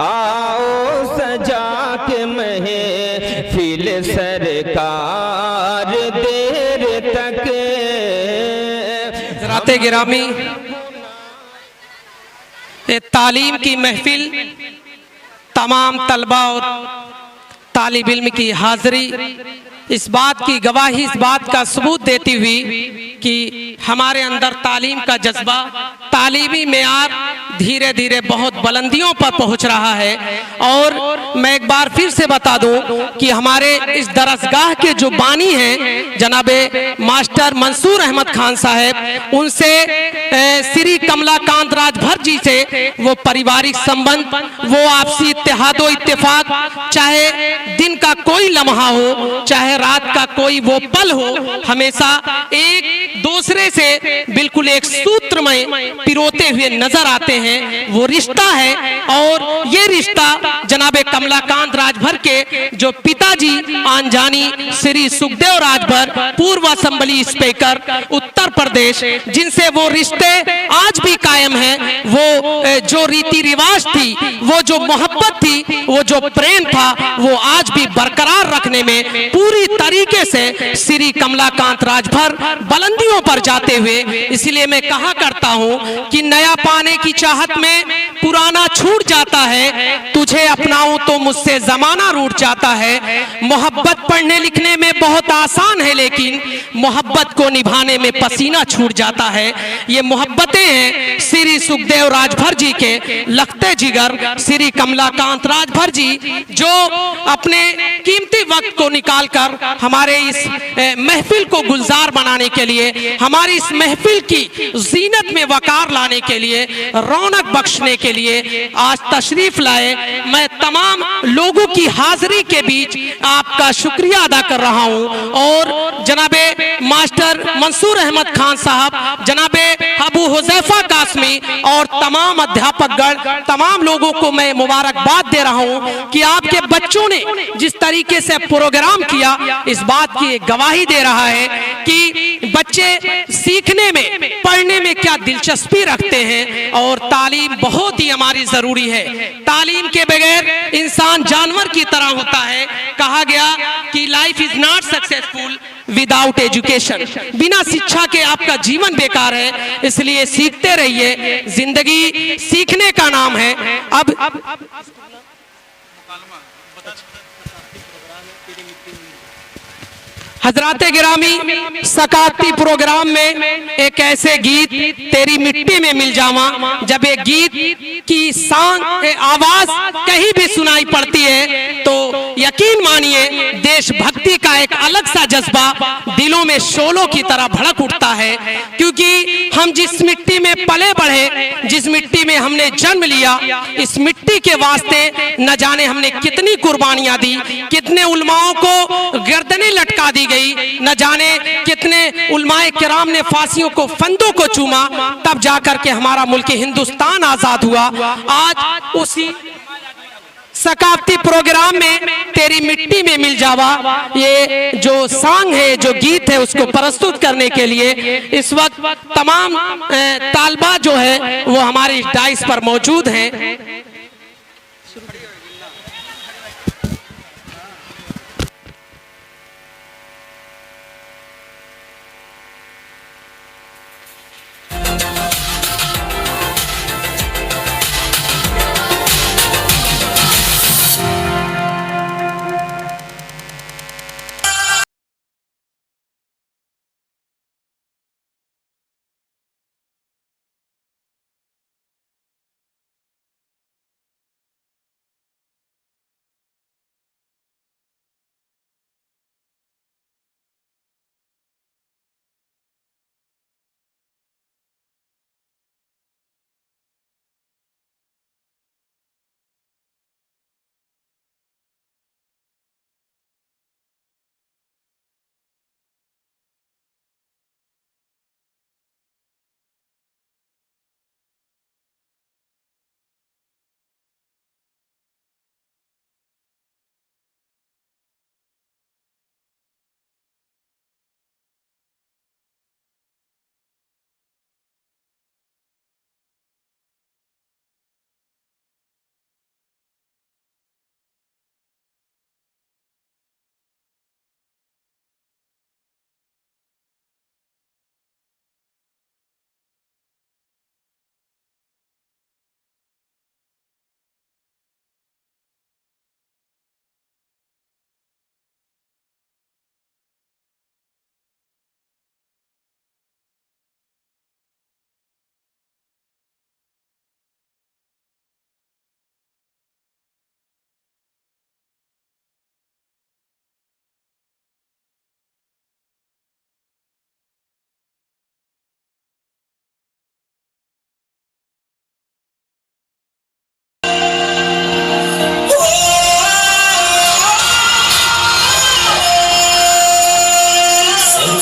आओ सजा के महफिल सरकार देर तक। हज़रात गिरामी, तालीम की महफिल तमाम तलबा और तालिब इल्म की हाज़िरी इस बात की गवाही, इस बात का सबूत देती हुई कि हमारे अंदर तालीम का जज्बा, तालीमी मेयार धीरे धीरे बहुत बुलंदियों पर पहुंच रहा है। और मैं एक बार फिर से बता दूं कि हमारे इस दरसगाह के जो बानी हैं जनाबे मास्टर मंसूर अहमद खान साहब, उनसे श्री कमलाकांत राजभर जी से वो पारिवारिक संबंध, वो आपसी इत्तेहाद और इत्तेफाक, चाहे दिन का कोई लम्हा हो, चाहे रात का कोई वो पल हो, हमेशा एक दूसरे से बिल्कुल एक सूत्र में पिरोते हुए नजर आते हैं। वो रिश्ता है और ये रिश्ता जनाबे कमलाकांत राजभर के जो पिताजी आनजानी श्री सुखदेव राजभर, पूर्व असेंबली स्पीकर उत्तर प्रदेश, जिनसे वो रिश्ते आज भी कायम हैं। वो जो रीति रिवाज थी, वो जो मोहब्बत थी, वो जो प्रेम था, वो आज भी बरकरार रखने में पूरी तरीके से श्री कमलाकांत राजभर बुलंदियों पर जाते हुए, इसलिए मैं कहा करता हूं कि नया पाने की चाहत में पुराना छूट जाता है, तुझे अपनाऊं तो मुझसे जमाना रूठ जाता है। मोहब्बत पढ़ने लिखने में बहुत आसान है, लेकिन मोहब्बत को निभाने में पसीना छूट जाता है। ये मोहब्बतें हैं श्री सुखदेव राजभर जी के लखते जिगर श्री कमलाकांत राजभर जी, जो अपने कीमती वक्त को निकालकर हमारे इस महफिल को गुलजार बनाने के लिए, हमारी इस महफिल की जीनत में वकार लाने के लिए, रौनक बख्शने के लिए आज तशरीफ लाए। मैं तमाम लोगों की हाजिरी के बीच आपका शुक्रिया अदा कर रहा हूं और जनाबे मास्टर मंसूर अहमद खान साहब, जनाबे अबू हुज़ैफा कासमी और तमाम अध्यापकगण, तमाम लोगों को मैं मुबारकबाद दे रहा हूं कि आपके बच्चों ने जिस तरीके से प्रोग्राम किया, इस बात की गवाही दे रहा है कि बच्चे सीखने में, पढ़ने में क्या दिलचस्पी रखते हैं और तालीम बहुत ही हमारी जरूरी है। तालीम के बगैर इंसान जानवर की तरह होता है। कहा गया कि life is not successful without education, बिना शिक्षा के आपका जीवन बेकार है, इसलिए सीखते रहिए, जिंदगी सीखने का नाम है। अब हजरात गिरामी, सकाती प्रोग्राम में एक ऐसे गीत तेरी मिट्टी में मिल जावा, जब एक गीत की आवाज कहीं भी सुनाई पड़ती है तो यकीन मानिए देशभक्ति का एक अलग सा जज्बा दिलों में शोलों की तरह भड़क उठता है। क्योंकि हम जिस मिट्टी में पले बढ़े, जिस मिट्टी में हमने जन्म लिया, इस मिट्टी के वास्ते न जाने हमने कितनी कुर्बानियां दी, कितने उलमाओं को गर्दनें लटका दी गई, न जाने कितने उलमाए किराम ने फांसियों को, फंदों को चूमा, तब जाकर के हमारा मुल्क हिंदुस्तान आजाद हुआ। आज उसी सकाफती प्रोग्राम में तेरी मिट्टी में मिल जावा, ये जो सॉन्ग है, जो गीत है, उसको प्रस्तुत करने के लिए इस वक्त तमाम तालबा जो है वो हमारी डाइस पर मौजूद हैं।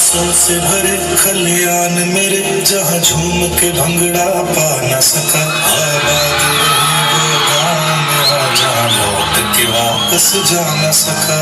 आंसू से भरे खलियान मेरे, जहाँ झूम के भंगड़ा पा न सका। आबाद रही वो गाँव मेरा, जहाँ लौट के वापस जा न सका।